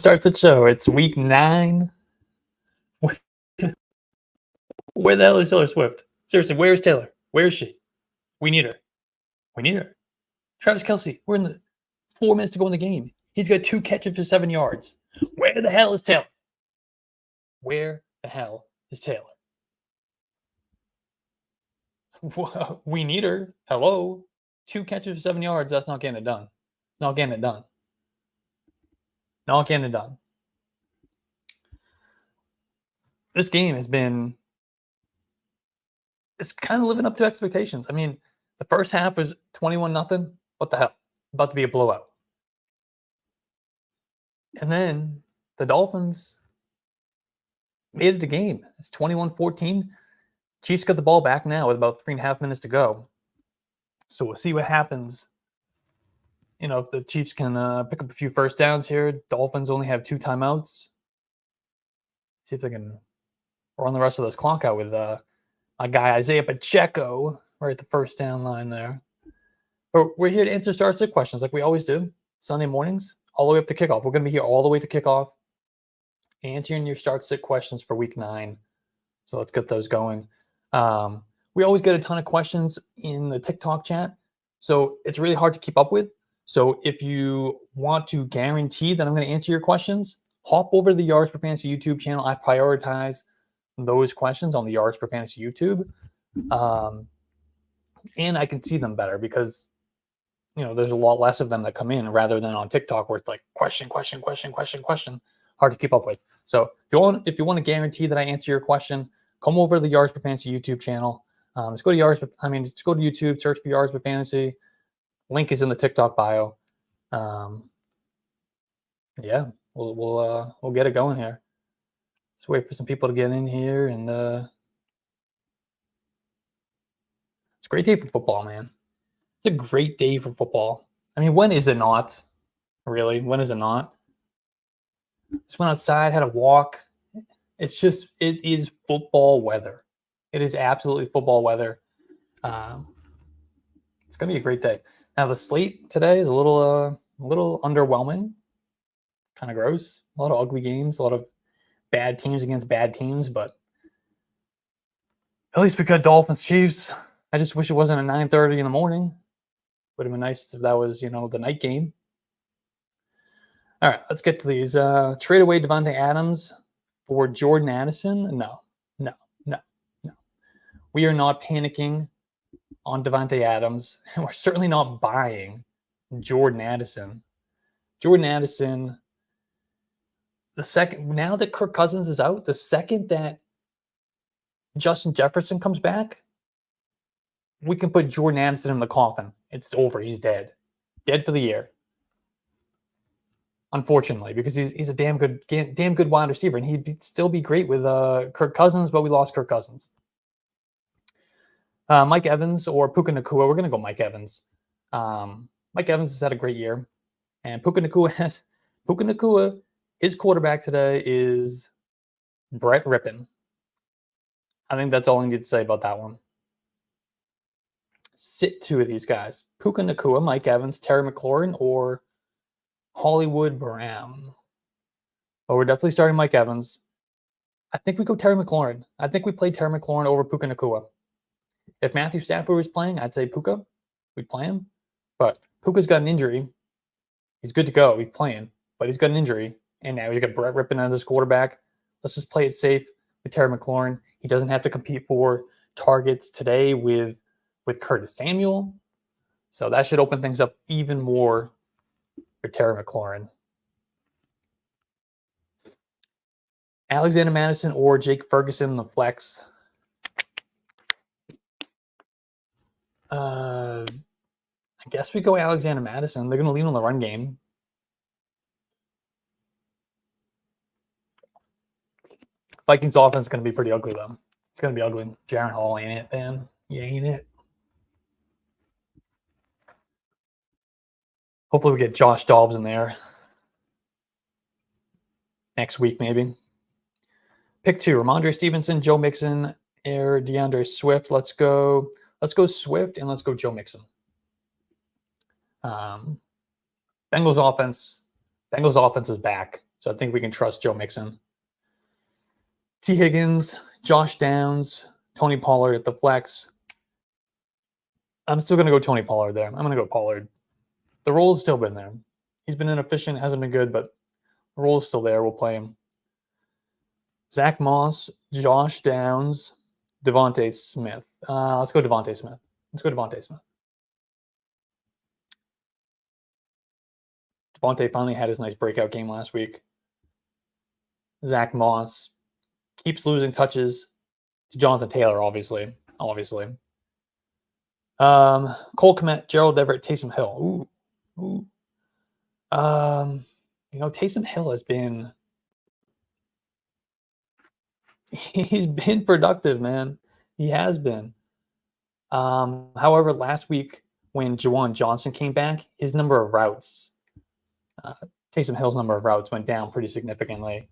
starts the show. It's week 9. Where the hell is Taylor Swift? Seriously, where's Taylor? Where is she? We need her. We need her. Travis Kelce, we're in the 4 minutes to go in the game. He's got 2 catches for 7 yards. Where the hell is Taylor? Where the hell is Taylor? We need her. Hello. 2 catches for 7 yards. That's not getting it done. Not getting it done. Not getting it done. This game has been, it's kind of living up to expectations. I mean, the first half was 21-0. What the hell? About to be a blowout. And then the Dolphins made it a game. It's 21-14. Chiefs got the ball back now with about 3.5 minutes to go. So we'll see what happens. You know, if the Chiefs can pick up a few first downs here. Dolphins only have 2 timeouts. See if they can run the rest of this clock out with my guy Isaiah Pacheco right at the first down line there. But we're here to answer start-sit questions like we always do. Sunday mornings, all the way up to kickoff. We're going to be here all the way to kickoff, answering your start-sit questions for week 9. So let's get those going. We always get a ton of questions in the TikTok chat, so it's really hard to keep up with. So if you want to guarantee that I'm going to answer your questions, hop over to the Yards Per Fantasy YouTube channel. I prioritize those questions on the Yards Per Fantasy YouTube. And I can see them better because, you know, there's a lot less of them that come in rather than on TikTok where it's like question. Hard to keep up with. So if you want to guarantee that I answer your question, come over to the Yards Per Fantasy YouTube channel. Just go to YouTube, search for Yards Per Fantasy. Link is in the TikTok bio. Yeah, we'll get it going here. Let's wait for some people to get in here, and it's a great day for football, man. It's a great day for football. I mean, when is it not? Really, when is it not? Just went outside, had a walk. It is football weather. It is absolutely football weather. It's gonna be a great day. Now the slate today is a little underwhelming, kind of gross. A lot of ugly games, a lot of bad teams against bad teams, but at least we got Dolphins Chiefs. I just wish it wasn't at 9:30 in the morning. Would have been nice if that was, you know, the night game. All right, let's get to these. Trade away Devontae Adams for Jordan Addison. No. We are not panicking on Devontae Adams, and we're certainly not buying Jordan Addison. Jordan Addison, now that Kirk Cousins is out, the second that Justin Jefferson comes back, we can put Jordan Addison in the coffin. It's over. He's dead. Dead for the year. Unfortunately, because he's a damn good wide receiver, and he'd still be great with Kirk Cousins, but we lost Kirk Cousins. Mike Evans or Puka Nacua. We're going to go Mike Evans. Mike Evans has had a great year. And Puka Nacua, his quarterback today is Brett Rippon. I think that's all I need to say about that one. Sit 2 of these guys. Puka Nacua, Mike Evans, Terry McLaurin, or Hollywood Brown. But we're definitely starting Mike Evans. I think we go Terry McLaurin. I think we play Terry McLaurin over Puka Nacua. If Matthew Stafford was playing, I'd say Puka. We'd play him. But Puka's got an injury. He's good to go. He's playing. But he's got an injury. And now you got Brett Rippon as his quarterback. Let's just play it safe with Terry McLaurin. He doesn't have to compete for targets today with Curtis Samuel. So that should open things up even more for Terry McLaurin. Alexander Madison or Jake Ferguson in the flex. I guess we go Alexander Madison. They're going to lean on the run game. Vikings offense is going to be pretty ugly, though. It's going to be ugly. Jaron Hall ain't it, man. You ain't it. Hopefully we get Josh Dobbs in there next week, maybe. Pick 2, Ramondre Stevenson, Joe Mixon, or DeAndre Swift. Let's go Swift, and let's go Joe Mixon. Bengals offense is back. So I think we can trust Joe Mixon. T. Higgins, Josh Downs, Tony Pollard at the flex. I'm still going to go Tony Pollard there. I'm going to go Pollard. The role's still been there. He's been inefficient, hasn't been good, but the role's still there. We'll play him. Zach Moss, Josh Downs, Devontae Smith. Let's go Devontae Smith. Devontae finally had his nice breakout game last week. Zach Moss keeps losing touches to Jonathan Taylor, obviously. Cole Kmet, Gerald Everett, Taysom Hill. Ooh. Taysom Hill has been... He's been productive, man. He has been. However, last week when Juwan Johnson came back, his number of routes, Taysom Hill's number of routes went down pretty significantly.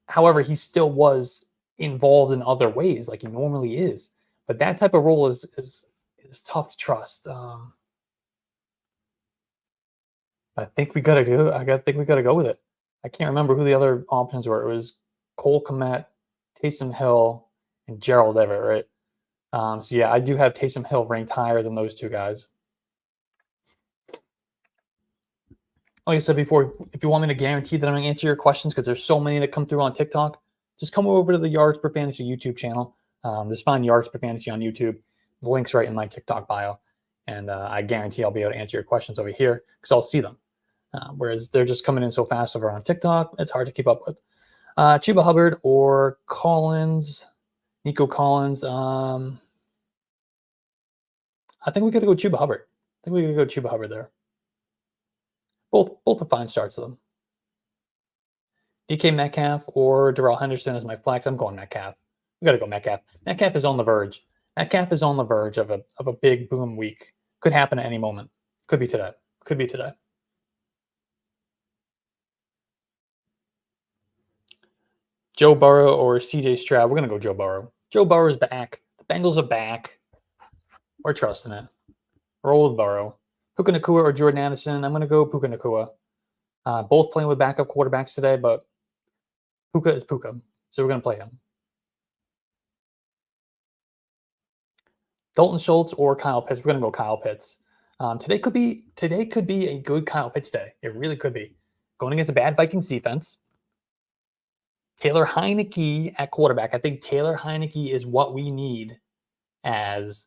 However, he still was involved in other ways, like he normally is. But that type of role is tough to trust. I think we gotta go. I think we gotta go with it. I can't remember who the other options were. It was Cole Kmet, Taysom Hill, and Gerald Everett, right? So yeah, I do have Taysom Hill ranked higher than those two guys. Like I said before, if you want me to guarantee that I'm going to answer your questions, because there's so many that come through on TikTok, just come over to the Yards Per Fantasy YouTube channel. Just find Yards Per Fantasy on YouTube. The link's right in my TikTok bio. And I guarantee I'll be able to answer your questions over here because I'll see them. Whereas they're just coming in so fast over on TikTok, it's hard to keep up with. Chuba Hubbard or Collins, Nico Collins. I think we got to go Chuba Hubbard. There. Both are fine starts of them. DK Metcalf or Darrell Henderson is my flex. I'm going Metcalf. We got to go Metcalf. Metcalf is on the verge. Of a big boom week. Could happen at any moment. Could be today. Joe Burrow or CJ Stroud. We're going to go Joe Burrow. Joe Burrow's back. The Bengals are back. We're trusting it. Roll with Burrow. Puka Nacua or Jordan Addison. I'm going to go Puka Nacua. Both playing with backup quarterbacks today, but Puka is Puka. So we're going to play him. Dalton Schultz or Kyle Pitts. We're going to go Kyle Pitts. Today could be a good Kyle Pitts day. It really could be. Going against a bad Vikings defense. Taylor Heineke at quarterback. I think Taylor Heineke is what we need as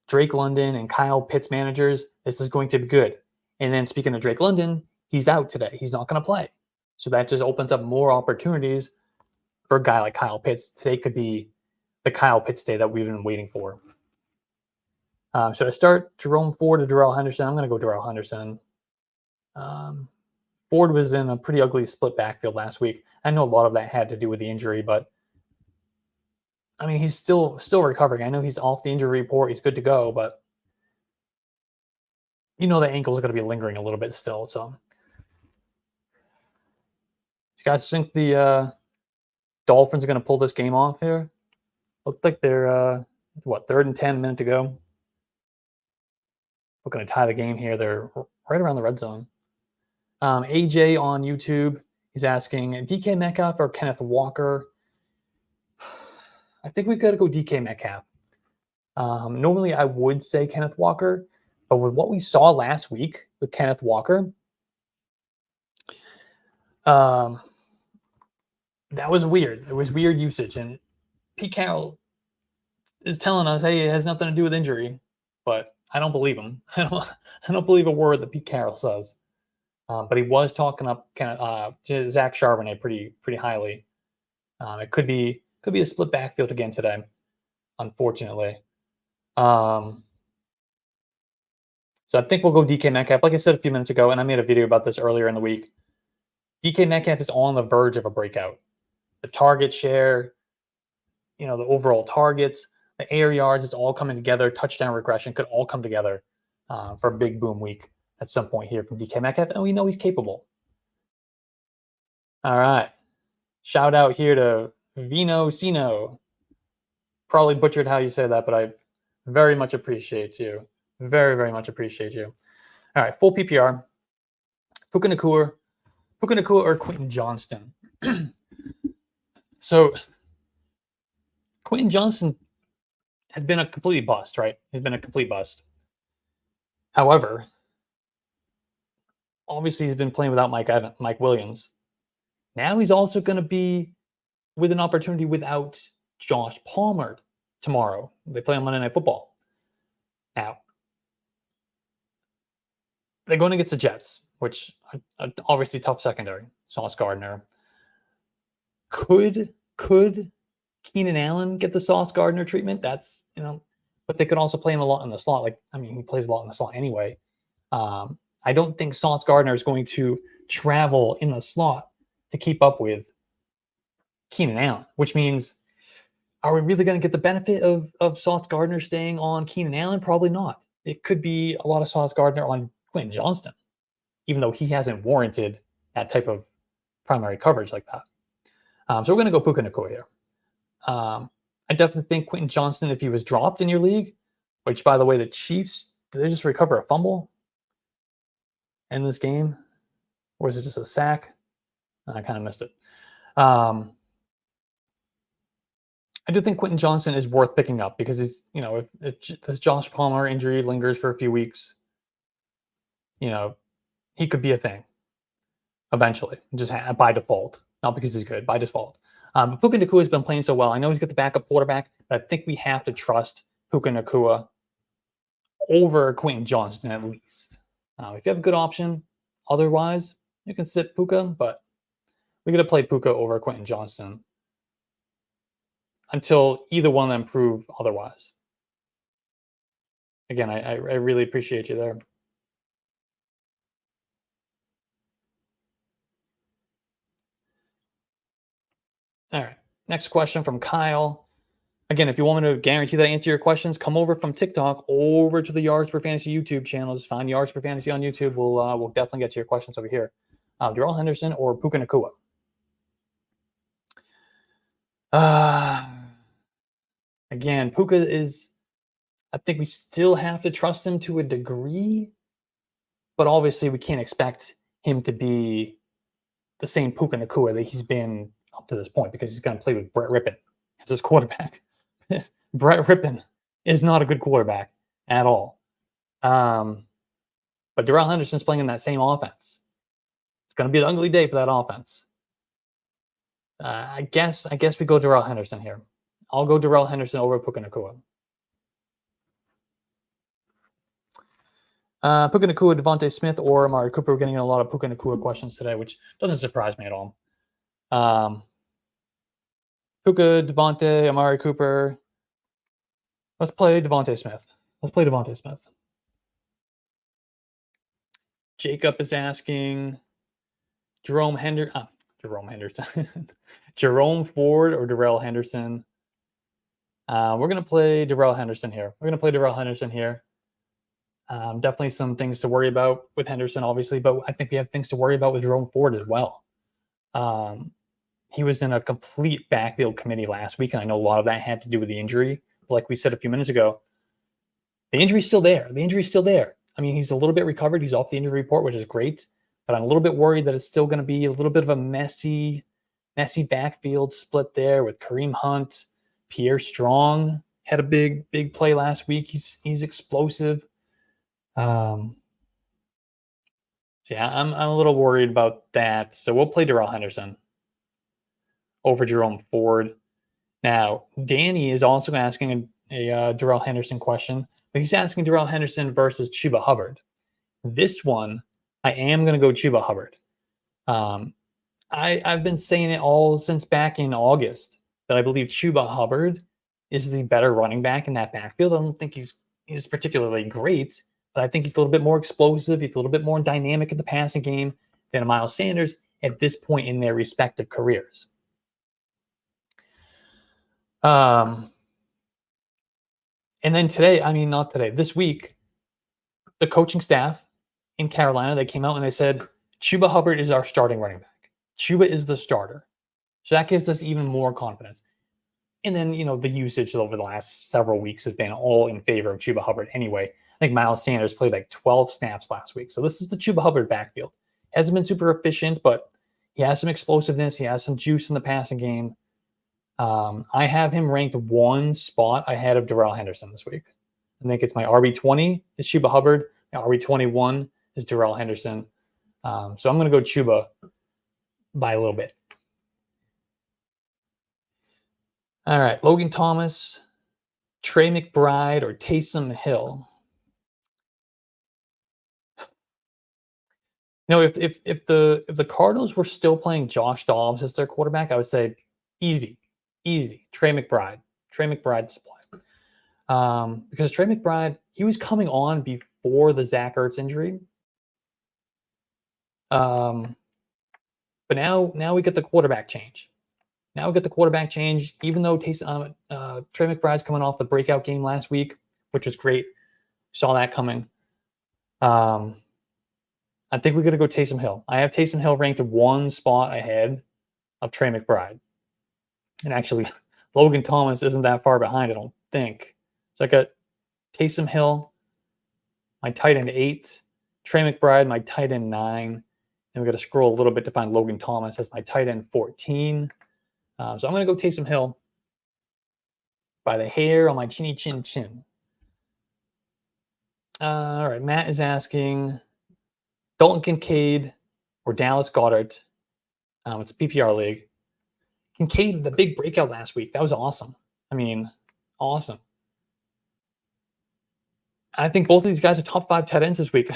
Drake London and Kyle Pitts managers. This is going to be good. And then speaking of Drake London, he's out today. He's not going to play. So that just opens up more opportunities for a guy like Kyle Pitts. Today could be the Kyle Pitts day that we've been waiting for. Should I start Jerome Ford or Darrell Henderson? I'm going to go Darrell Henderson. Ford was in a pretty ugly split backfield last week. I know a lot of that had to do with the injury, but I mean, he's still recovering. I know he's off the injury report. He's good to go, but the ankle is going to be lingering a little bit still. So you guys think the Dolphins are going to pull this game off here? Looked like they're 3rd and 10, minute to go. Looking to tie the game here. They're right around the red zone. AJ on YouTube, he's asking DK Metcalf or Kenneth Walker. I think we got to go DK Metcalf. Normally I would say Kenneth Walker, but with what we saw last week with Kenneth Walker, that was weird. It was weird usage, and Pete Carroll is telling us, hey, it has nothing to do with injury, but I don't believe him. I don't believe a word that Pete Carroll says. But he was talking up Zach Charbonnet pretty highly. It could be a split backfield again today, unfortunately. So I think we'll go DK Metcalf. Like I said a few minutes ago, and I made a video about this earlier in the week, DK Metcalf is on the verge of a breakout. The target share, the overall targets, the air yards, it's all coming together. Touchdown regression could all come together for a big boom week at some point here from DK Metcalf, and we know he's capable. All right. Shout out here to Vino Sino. Probably butchered how you say that, but I very much appreciate you. Very, very much appreciate you. All right, full PPR. Puka Puka Nacua or Quentin Johnston. So Quentin Johnston has been a complete bust, right? He's been a complete bust. However, obviously he's been playing without Mike Williams. Now he's also going to be with an opportunity without Josh Palmer tomorrow. They play on Monday Night Football. Now, they're going against the Jets, which are obviously tough secondary. Sauce Gardner. Could Keenan Allen get the Sauce Gardner treatment? That's, but they could also play him a lot in the slot. He plays a lot in the slot anyway. I don't think Sauce Gardner is going to travel in the slot to keep up with Keenan Allen, which means, are we really going to get the benefit of Sauce Gardner staying on Keenan Allen? Probably not. It could be a lot of Sauce Gardner on Quentin Johnston, even though he hasn't warranted that type of primary coverage like that. So we're going to go Puka Nacua here. I definitely think Quentin Johnston, if he was dropped in your league, which, by the way, the Chiefs, did they just recover a fumble in this game? Or is it just a sack? I kind of missed it. I do think Quentin Johnston is worth picking up because he's, if this Josh Palmer injury lingers for a few weeks, he could be a thing eventually, just by default, not because he's good, by default. But Puka Nacua has been playing so well. I know he's got the backup quarterback, but I think we have to trust Puka Nacua over Quentin Johnston at least. If you have a good option, otherwise, you can sit Puka, but we got to play Puka over Quentin Johnston until either one of them prove otherwise. Again, I really appreciate you there. All right. Next question from Kyle. Again, if you want me to guarantee that I answer your questions, come over from TikTok over to the Yards Per Fantasy YouTube channel. Just find Yards Per Fantasy on YouTube. We'll definitely get to your questions over here. Darrell Henderson or Puka Nacua? Again, Puka is, I think we still have to trust him to a degree, but obviously we can't expect him to be the same Puka Nacua that he's been up to this point because he's going to play with Brett Rippon as his quarterback. Brett Rippon is not a good quarterback at all. But Darrell Henderson's playing in that same offense. It's going to be an ugly day for that offense. I guess we go Darrell Henderson here. I'll go Darrell Henderson over Puka Nacua. Puka Nacua, Devontae Smith, or Amari Cooper. We're getting a lot of Puka Nacua questions today, which doesn't surprise me at all. Puka, Devontae, Amari Cooper. Let's play Devontae Smith. Jacob is asking Jerome Henderson. Jerome Ford or Darrell Henderson. We're going to play Darrell Henderson here. Definitely some things to worry about with Henderson, obviously, but I think we have things to worry about with Jerome Ford as well. He was in a complete backfield committee last week, and I know a lot of that had to do with the injury. Like we said a few minutes ago, the injury's still there. I mean, he's a little bit recovered. He's off the injury report, which is great, but I'm a little bit worried that it's still going to be a little bit of a messy backfield split there with Kareem Hunt. Pierre Strong had a big play last week. He's explosive. So yeah, I'm a little worried about that. So we'll play Darrell Henderson over Jerome Ford. Now, Danny is also asking a Darrell Henderson question, but he's asking Darrell Henderson versus Chuba Hubbard. This one, I am going to go Chuba Hubbard. I've been saying it all since back in August that I believe Chuba Hubbard is the better running back in that backfield. I don't think he's particularly great, but I think he's a little bit more explosive. He's a little bit more dynamic in the passing game than Miles Sanders at this point in their respective careers. And then this week, the coaching staff in Carolina, they came out and they said, Chuba Hubbard is our starting running back. Chuba is the starter. So that gives us even more confidence. And then, the usage over the last several weeks has been all in favor of Chuba Hubbard anyway. I think Miles Sanders played like 12 snaps last week. So this is the Chuba Hubbard backfield. Hasn't been super efficient, but He has some explosiveness. He has some juice in the passing game. I have him ranked one spot ahead of Darrell Henderson this week. I think it's my RB20 is Chuba Hubbard. My RB21 is Darrell Henderson. So I'm going to go Chuba by a little bit. All right, Logan Thomas, Trey McBride, or Taysom Hill. You know, if the Cardinals were still playing Josh Dobbs as their quarterback, I would say easy. Trey McBride. Trey McBride's play. Because Trey McBride, he was coming on before the Zach Ertz injury. But now we get the quarterback change. Even though Trey McBride's coming off the breakout game last week, which was great. Saw that coming. I think we're going to go Taysom Hill. I have Taysom Hill ranked one spot ahead of Trey McBride. And actually, Logan Thomas isn't that far behind, I don't think. So I got Taysom Hill, my tight end 8, Trey McBride, my tight end 9. And we've got to scroll a little bit to find Logan Thomas as my tight end 14. So I'm going to go Taysom Hill by the hair on my chinny chin chin. All right, Matt is asking Dalton Kincaid or Dallas Goedert. It's a PPR league. Kincaid, the big breakout last week. That was awesome. I mean, awesome. I think both of these guys are top 5 tight ends this week.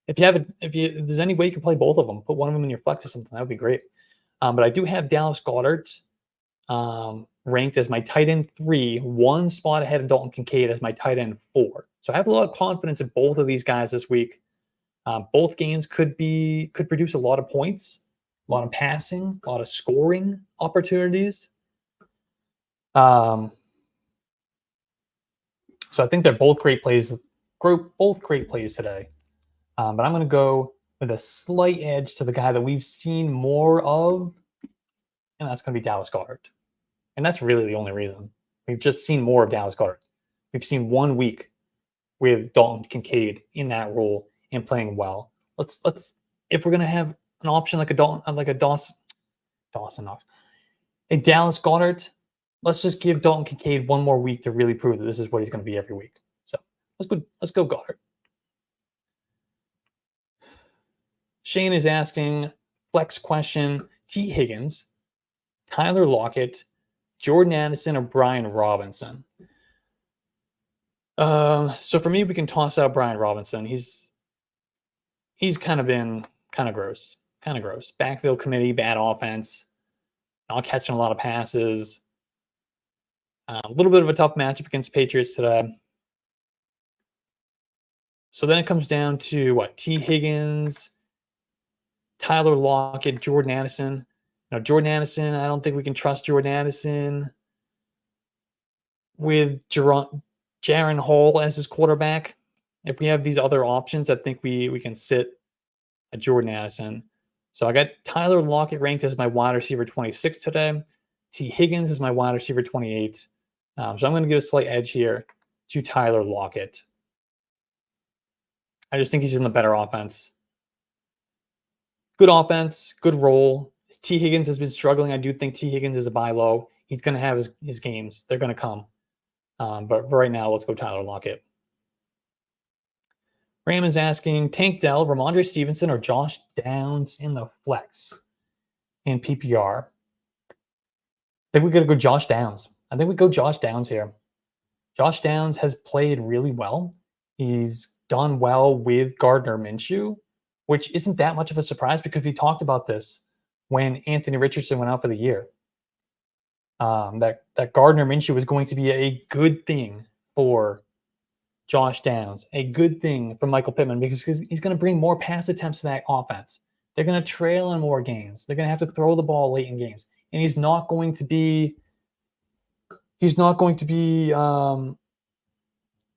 If there's any way you can play both of them, put one of them in your flex or something, that would be great. But I do have Dallas Goedert ranked as my tight end 3, one spot ahead of Dalton Kincaid as my tight end 4. So I have a lot of confidence in both of these guys this week. Both games could produce a lot of points, a lot of passing, a lot of scoring opportunities. So I think they're both great plays. Both great plays today. But I'm going to go with a slight edge to the guy that we've seen more of, and that's going to be Dallas Goedert. And that's really the only reason. We've just seen more of Dallas Goedert. We've seen 1 week with Dalton Kincaid in that role and playing well. Let's if we're going to have an option like a Dallas Knox, a Dallas Goedert, let's just give Dalton Kincaid 1 more week to really prove that this is what he's going to be every week. So let's go Goedert. Shane is asking flex question: T. Higgins, Tyler Lockett, Jordan Addison, or Brian Robinson. So for me, we can toss out Brian Robinson. He's kind of been kind of gross. Backfield committee, bad offense, not catching a lot of passes. A little bit of a tough matchup against Patriots today. So then it comes down to what? T. Higgins, Tyler Lockett, Jordan Addison. Now, Jordan Addison, I don't think we can trust Jordan Addison with Jaron Hall as his quarterback. If we have these other options, I think we can sit a Jordan Addison. So I got Tyler Lockett ranked as my wide receiver 26 today. T. Higgins is my wide receiver 28. So I'm going to give a slight edge here to Tyler Lockett. I just think he's in the better offense. Good offense, good role. T. Higgins has been struggling. I do think T. Higgins is a buy low. He's going to have his games. They're going to come. But for right now, let's go Tyler Lockett. Ram is asking Tank Dell, Ramondre Stevenson, or Josh Downs in the flex in PPR. I think we got to go Josh Downs. I think we go Josh Downs here. Josh Downs has played really well. He's done well with Gardner Minshew, which isn't that much of a surprise because we talked about this when Anthony Richardson went out for the year. That Gardner Minshew was going to be a good thing for Josh Downs, a good thing for Michael Pittman because he's going to bring more pass attempts to that offense. They're going to trail in more games. They're going to have to throw the ball late in games, and he's not going to be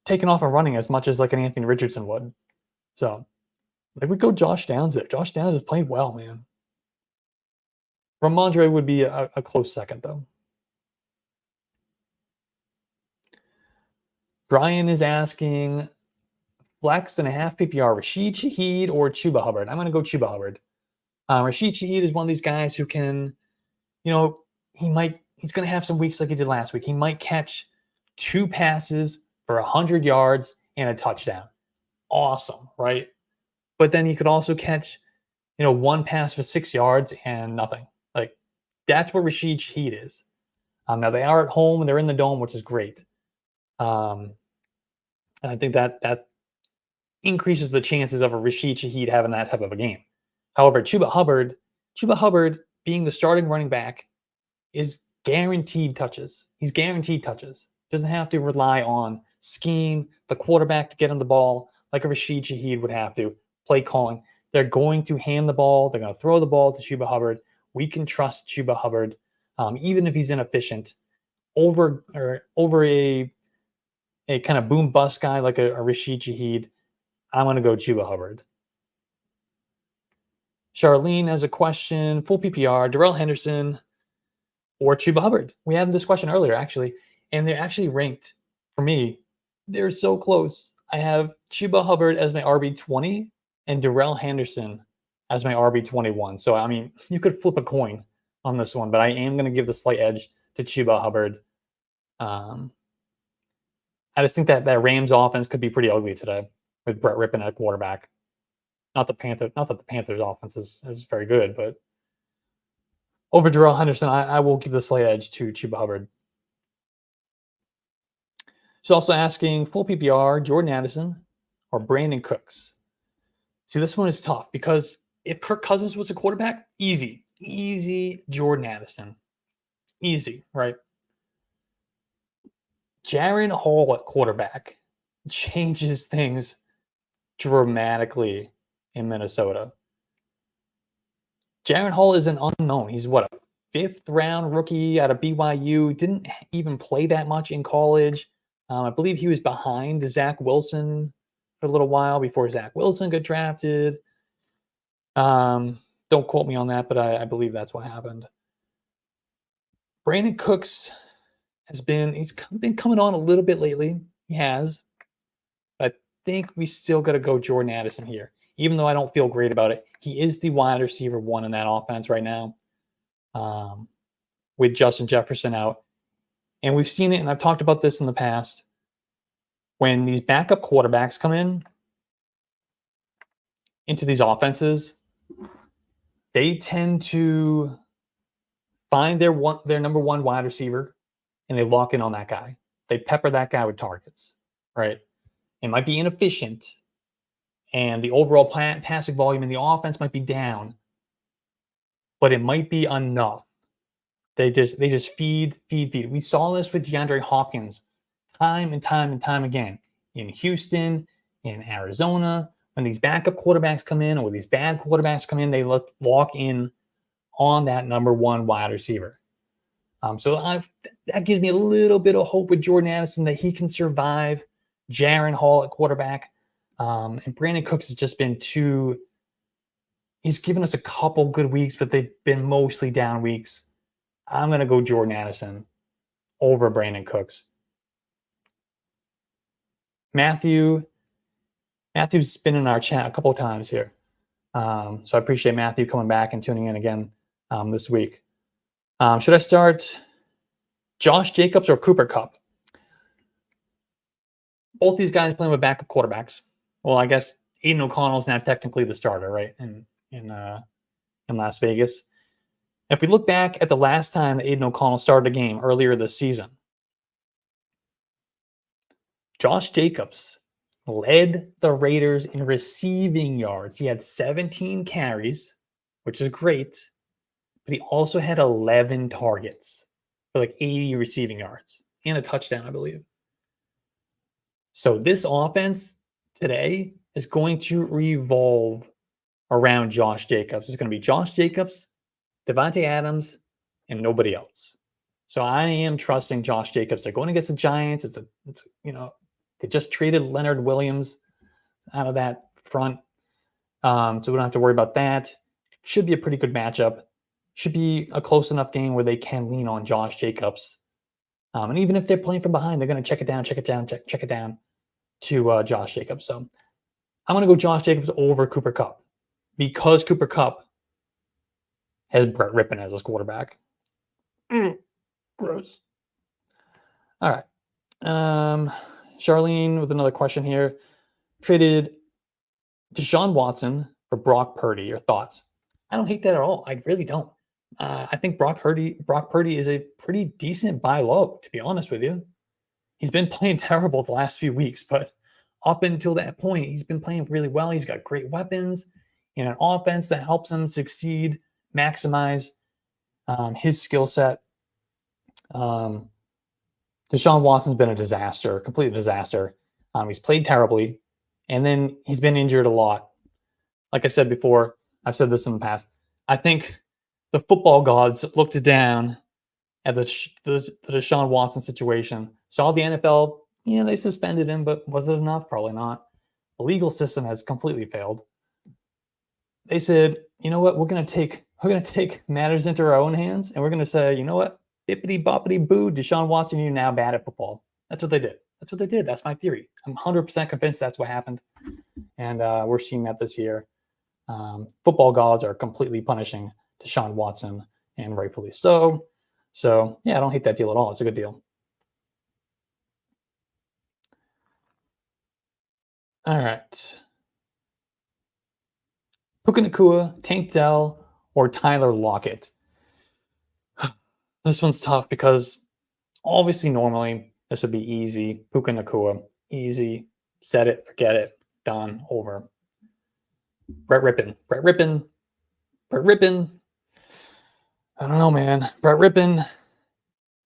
taking off and running as much as like an Anthony Richardson would. So I would go Josh Downs there. Josh Downs has played well, man. Ramondre would be a close second, though. Brian is asking flex and a half PPR, Rashid Shaheed or Chuba Hubbard. I'm going to go Chuba Hubbard. Rashid Shaheed is one of these guys who can, he's going to have some weeks like he did last week. He might catch 2 passes for 100 yards and a touchdown. Awesome, right? But then he could also catch, 1 pass for 6 yards and nothing. Like, that's what Rashid Shaheed is. Now they are at home and they're in the dome, which is great. And I think that increases the chances of a Rashid Shaheed having that type of a game. However, Chuba Hubbard being the starting running back is guaranteed touches. He's guaranteed touches. Doesn't have to rely on scheme, the quarterback to get him the ball like a Rashid Shaheed would have to. Play calling. They're going to hand the ball. They're going to throw the ball to Chuba Hubbard. We can trust Chuba Hubbard, even if he's inefficient, over a kind of boom bust guy like a Rashid Shaheed. I'm going to go Chuba Hubbard. Charlene has a question. Full PPR, Darrell Henderson or Chuba Hubbard. We had this question earlier, actually, and they're actually ranked for me. They're so close. I have Chuba Hubbard as my RB20 and Darrell Henderson as my RB21. So, I mean, you could flip a coin on this one, but I am going to give the slight edge to Chuba Hubbard. I just think that Rams offense could be pretty ugly today with Brett Rippon at quarterback. Not that the Panthers offense is very good, but over Darrell Henderson, I will give the slight edge to Chuba Hubbard. She's also asking full PPR, Jordan Addison or Brandon Cooks. See, this one is tough because if Kirk Cousins was a quarterback, easy Jordan Addison. Easy, right? Jaren Hall at quarterback changes things dramatically in Minnesota. Jaren Hall is an unknown. He's a 5th-round rookie out of BYU. Didn't even play that much in college. I believe he was behind Zach Wilson for a little while before Zach Wilson got drafted. Don't quote me on that, but I believe that's what happened. Brandon Cooks he's been coming on a little bit lately. He has. I think we still got to go Jordan Addison here. Even though I don't feel great about it, he is the wide receiver 1 in that offense right now, with Justin Jefferson out. And we've seen it, and I've talked about this in the past. When these backup quarterbacks come into these offenses, they tend to find their number 1 wide receiver, and they lock in on that guy. They pepper that guy with targets, right? It might be inefficient, and the overall passing volume in the offense might be down, but it might be enough. They just feed. We saw this with DeAndre Hopkins time and time again in Houston, in Arizona. When these backup quarterbacks come in or these bad quarterbacks come in, they lock in on that number 1 wide receiver. So that gives me a little bit of hope with Jordan Addison that he can survive Jaren Hall at quarterback. And Brandon Cooks has just been he's given us a couple good weeks, but they've been mostly down weeks. I'm going to go Jordan Addison over Brandon Cooks. Matthew's been in our chat a couple of times here. So I appreciate Matthew coming back and tuning in again this week. Should I start Josh Jacobs or Cooper Kupp? Both these guys playing with backup quarterbacks. Well, I guess Aiden O'Connell is now technically the starter, right, in Las Vegas. If we look back at the last time that Aiden O'Connell started a game earlier this season, Josh Jacobs led the Raiders in receiving yards. He had 17 carries, which is great, but he also had 11 targets for like 80 receiving yards and a touchdown, I believe. So this offense today is going to revolve around Josh Jacobs. It's going to be Josh Jacobs, Devontae Adams, and nobody else. So I am trusting Josh Jacobs. They're going against the Giants. They just traded Leonard Williams out of that front. So we don't have to worry about that. Should be a pretty good matchup. Should be a close enough game where they can lean on Josh Jacobs. And even if they're playing from behind, they're going to check it down to Josh Jacobs. So I'm going to go Josh Jacobs over Cooper Kupp because Cooper Kupp has Brett Rippon as his quarterback. Gross. All right. Charlene with another question here. Traded Deshaun Watson for Brock Purdy. Your thoughts? I don't hate that at all. I really don't. I think Brock Purdy is a pretty decent buy low, to be honest with you. He's been playing terrible the last few weeks, but up until that point, he's been playing really well. He's got great weapons and an offense that helps him succeed, maximize his skill set. Deshaun Watson's been a disaster, complete disaster. He's played terribly, and then he's been injured a lot. Like I said before, I've said this in the past. I think the football gods looked down at the Deshaun Watson situation, saw the NFL, they suspended him, but was it enough? Probably not. The legal system has completely failed. They said, you know what, we're gonna take matters into our own hands, and we're gonna say, you know what, bippity boppity boo, Deshaun Watson, you're now bad at football. That's what they did. That's my theory. I'm 100% convinced that's what happened, and we're seeing that this year. Football gods are completely punishing Deshaun Watson, and rightfully so. So, yeah, I don't hate that deal at all. It's a good deal. All right. Puka Nacua, Tank Dell, or Tyler Lockett? This one's tough because obviously normally this would be easy. Puka Nacua, easy. Set it, forget it, done, over. Brett Rippon. I don't know, man. Brett Rippon,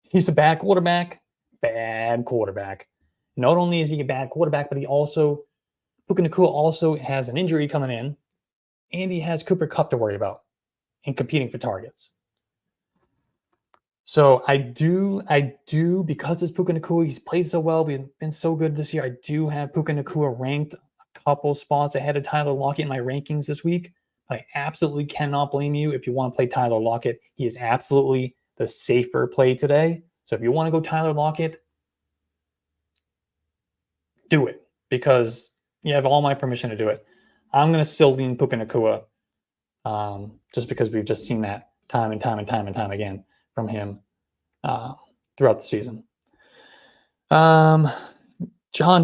he's a bad quarterback. Not only is he a bad quarterback, but Puka Nacua also has an injury coming in, and he has Cooper Kupp to worry about and competing for targets. So I do, because it's Puka Nacua, he's played so well, we've been so good this year. I do have Puka Nacua ranked a couple spots ahead of Tyler Lockett in my rankings this week. But I absolutely cannot blame you if you want to play Tyler Lockett. He is absolutely the safer play today. So if you want to go Tyler Lockett, do it, because you have all my permission to do it. I'm going to still lean Puka Nacua, just because we've just seen that time and time again from him throughout the season. Jahan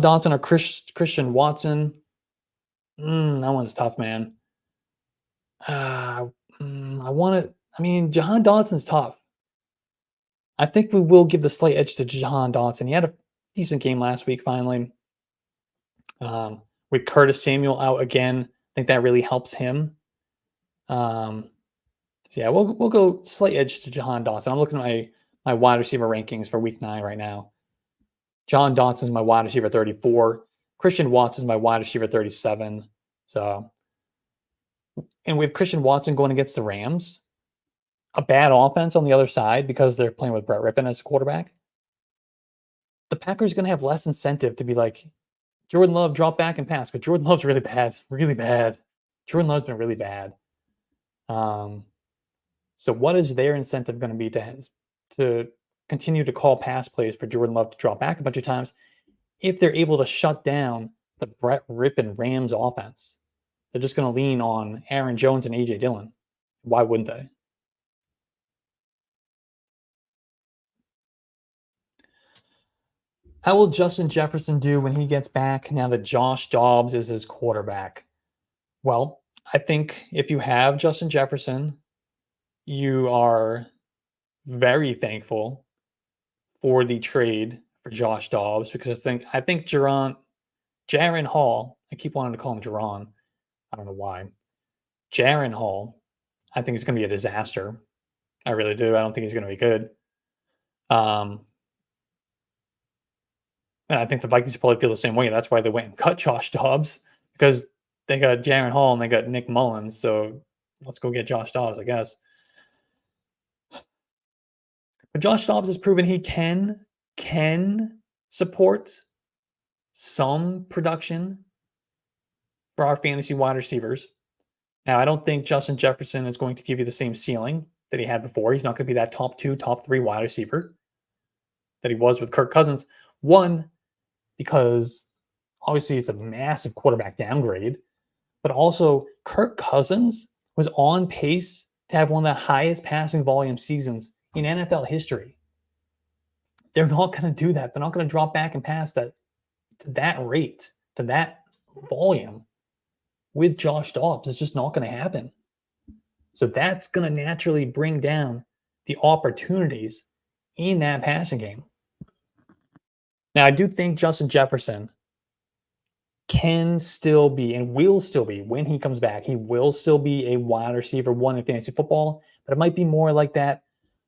Dotson or Christian Watson? That one's tough, man. Jahan Dotson's tough. I think we will give the slight edge to Jahan Dotson. He had a decent game last week, finally. With Curtis Samuel out again, I think that really helps him. We'll go slight edge to Jahan Dotson. I'm looking at my wide receiver rankings for week 9 right now. Jahan Dotson is my wide receiver 34. Christian Watson is my wide receiver 37. So, and with Christian Watson going against the Rams, a bad offense on the other side because they're playing with Brett Rippon as a quarterback, the Packers are going to have less incentive to be like, Jordan Love, drop back and pass, because Jordan Love's really bad. Jordan Love's been really bad. So what is their incentive going to be to continue to call pass plays for Jordan Love to drop back a bunch of times if they're able to shut down the Brett Rippon Rams offense? They're just going to lean on Aaron Jones and A.J. Dillon. Why wouldn't they? How will Justin Jefferson do when he gets back now that Josh Dobbs is his quarterback? Well, I think if you have Justin Jefferson, you are very thankful for the trade for Josh Dobbs, because I think Jaron Hall, I keep wanting to call him Jaron. I don't know why. Jaron Hall, I think it's going to be a disaster. I really do. I don't think he's going to be good. And I think the Vikings probably feel the same way. That's why they went and cut Josh Dobbs, because they got Jaron Hall and they got Nick Mullins. So let's go get Josh Dobbs, I guess. But Josh Dobbs has proven he can support some production for our fantasy wide receivers. Now, I don't think Justin Jefferson is going to give you the same ceiling that he had before. He's not going to be that top 2, top 3 wide receiver that he was with Kirk Cousins. One, because obviously it's a massive quarterback downgrade, but also Kirk Cousins was on pace to have one of the highest passing volume seasons in NFL history. They're not going to do that. They're not going to drop back and pass that to that rate, to that volume with Josh Dobbs. It's just not going to happen. So that's going to naturally bring down the opportunities in that passing game. Now, I do think Justin Jefferson can still be and will still be, when he comes back, he will still be a wide receiver 1 in fantasy football, but it might be more like that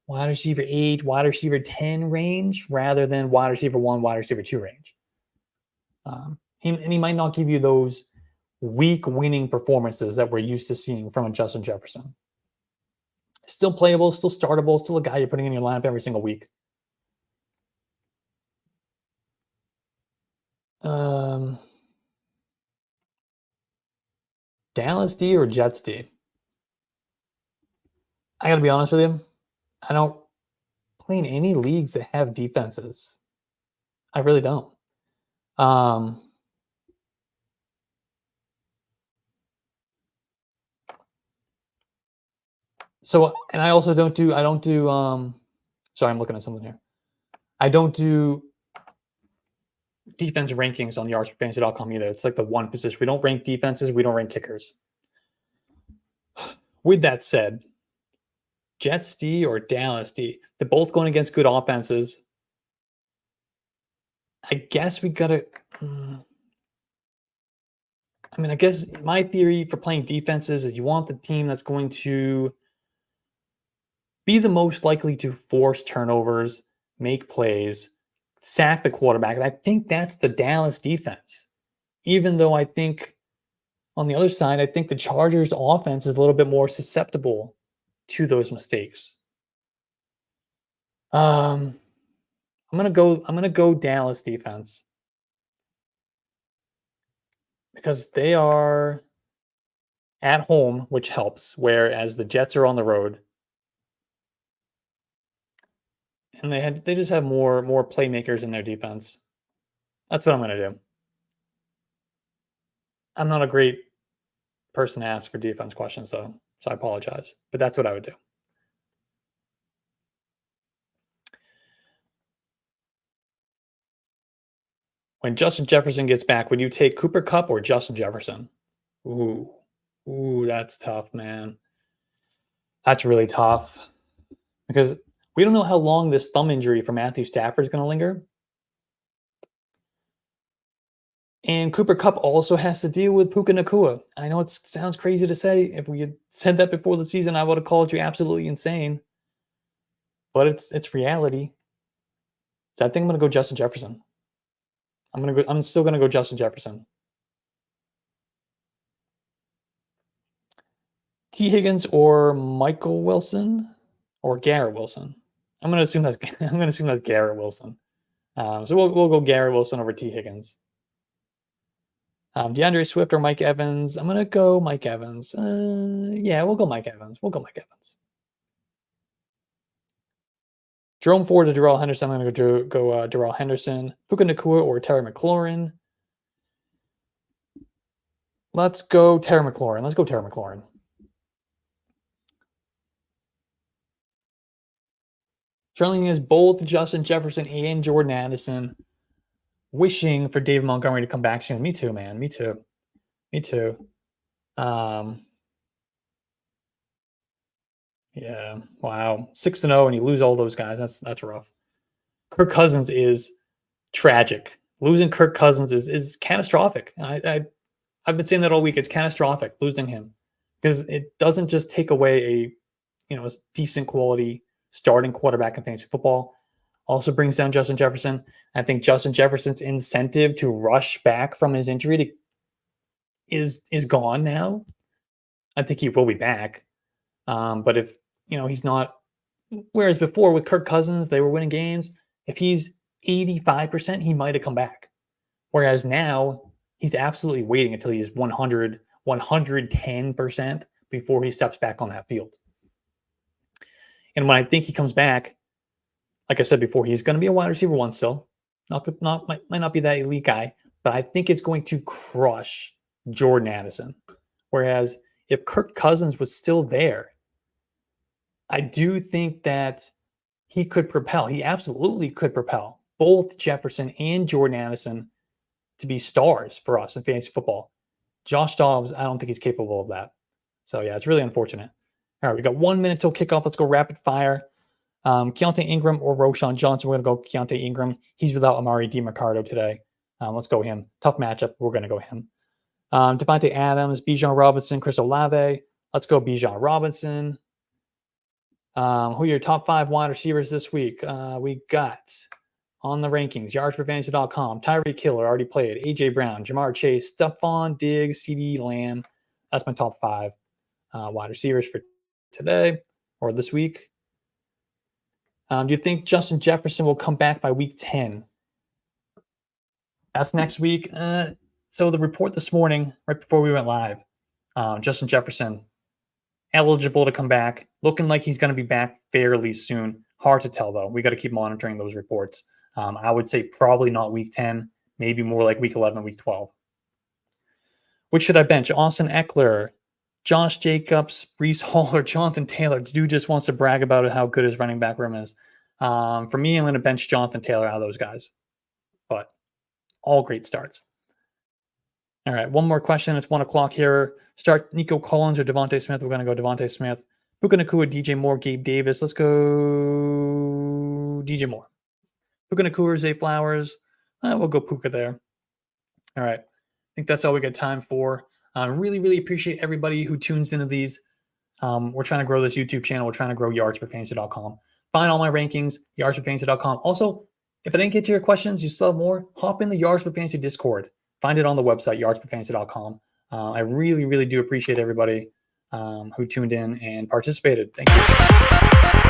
wide receiver 8, wide receiver 10 range rather than wide receiver 1, wide receiver 2 range. He might not give you those week winning performances that we're used to seeing from a Justin Jefferson. Still playable, still startable, still a guy you're putting in your lineup every single week. Dallas D or Jets D? I got to be honest with you. I don't play in any leagues that have defenses. I really don't. So, and I also don't do, sorry, I'm looking at something here. I don't do defense rankings on yardsperfantasy.com either. It's like the one position. We don't rank defenses. We don't rank kickers. With that said, Jets D or Dallas D, they're both going against good offenses. I guess we got to, I guess my theory for playing defenses is you want the team that's going to be the most likely to force turnovers, make plays, sack the quarterback. And I think that's the Dallas defense. Even though I think on the other side, I think the Chargers offense is a little bit more susceptible to those mistakes. I'm gonna go Dallas defense because they are at home, which helps, whereas the Jets are on the road. And they just have more playmakers in their defense. That's what I'm gonna do. I'm not a great person to ask for defense questions though, so I apologize. But that's what I would do. When Justin Jefferson gets back, would you take Cooper Kupp or Justin Jefferson? Ooh, that's tough, man. That's really tough because we don't know how long this thumb injury for Matthew Stafford is going to linger. And Cooper Kupp also has to deal with Puka Nacua. I know it sounds crazy to say. If we had said that before the season, I would have called you absolutely insane. But it's reality. So I think I'm going to go Justin Jefferson. I'm still going to go Justin Jefferson. T. Higgins or Michael Wilson or Garrett Wilson. I'm going to assume that's Garrett Wilson. So we'll go Garrett Wilson over T. Higgins. DeAndre Swift or Mike Evans. I'm going to go Mike Evans. Yeah, we'll go Mike Evans. Jerome Ford or Darrell Henderson. I'm going to go Darrell Henderson. Puka Nacua or Terry McLaurin. Let's go Terry McLaurin. Charlie is both Justin Jefferson and Jordan Addison. Wishing for David Montgomery to come back soon. Me too, man. Me too. Yeah. Wow. 6-0 and you lose all those guys. That's rough. Kirk Cousins is tragic. Losing Kirk Cousins is catastrophic. I've been saying that all week. It's catastrophic losing him because it doesn't just take away a decent quality starting quarterback in fantasy football. Also brings down Justin Jefferson. I think Justin Jefferson's incentive to rush back from his injury is gone now. I think he will be back. But if he's not, whereas before with Kirk Cousins, they were winning games. If he's 85%, he might have come back. Whereas now he's absolutely waiting until he's 100, 110% before he steps back on that field. And when I think he comes back, like I said before, he's going to be a wide receiver 1 still. Might not be that elite guy, but I think it's going to crush Jordan Addison. Whereas if Kirk Cousins was still there, I do think that he could propel. He absolutely could propel both Jefferson and Jordan Addison to be stars for us in fantasy football. Josh Dobbs, I don't think he's capable of that. So, yeah, it's really unfortunate. All right, we got 1 minute till kickoff. Let's go rapid fire. Keontae Ingram or Roshan Johnson. We're going to go Keontae Ingram. He's without Amari DiMercado today. Let's go him. Tough matchup. We're going to go him. Devontae Adams, Bijan Robinson, Chris Olave. Let's go Bijan Robinson. Who are your top 5 wide receivers this week? We got on the rankings, yardsperfantasy.com, Tyreek Hill already played, A.J. Brown, Jamar Chase, Stephon Diggs, C.D. Lamb. That's my top 5 wide receivers for today or this week. Do you think Justin Jefferson will come back by week 10? That's next week. So the report this morning, right before we went live, Justin Jefferson, eligible to come back, looking like he's going to be back fairly soon. Hard to tell, though. We got to keep monitoring those reports. I would say probably not week 10, maybe more like week 11, week 12. Which should I bench? Austin Eckler, Josh Jacobs, Breece Hall, or Jonathan Taylor? Dude just wants to brag about how good his running back room is. For me, I'm going to bench Jonathan Taylor out of those guys. But all great starts. All right, one more question. It's 1 o'clock here. Start Nico Collins or Devontae Smith. We're going to go Devontae Smith. Puka Nacua, DJ Moore, Gabe Davis. Let's go DJ Moore. Puka Nacua, Zay Flowers. We'll go Puka there. All right. I think that's all we got time for. Really, really appreciate everybody who tunes into these. We're trying to grow this YouTube channel. We're trying to grow yardsperfantasy.com. Find all my rankings, yardsperfantasy.com. Also, if I didn't get to your questions, you still have more, hop in the Yards Per Fantasy Discord. Find it on the website, yardsperfantasy.com. I really, really do appreciate everybody who tuned in and participated. Thank you.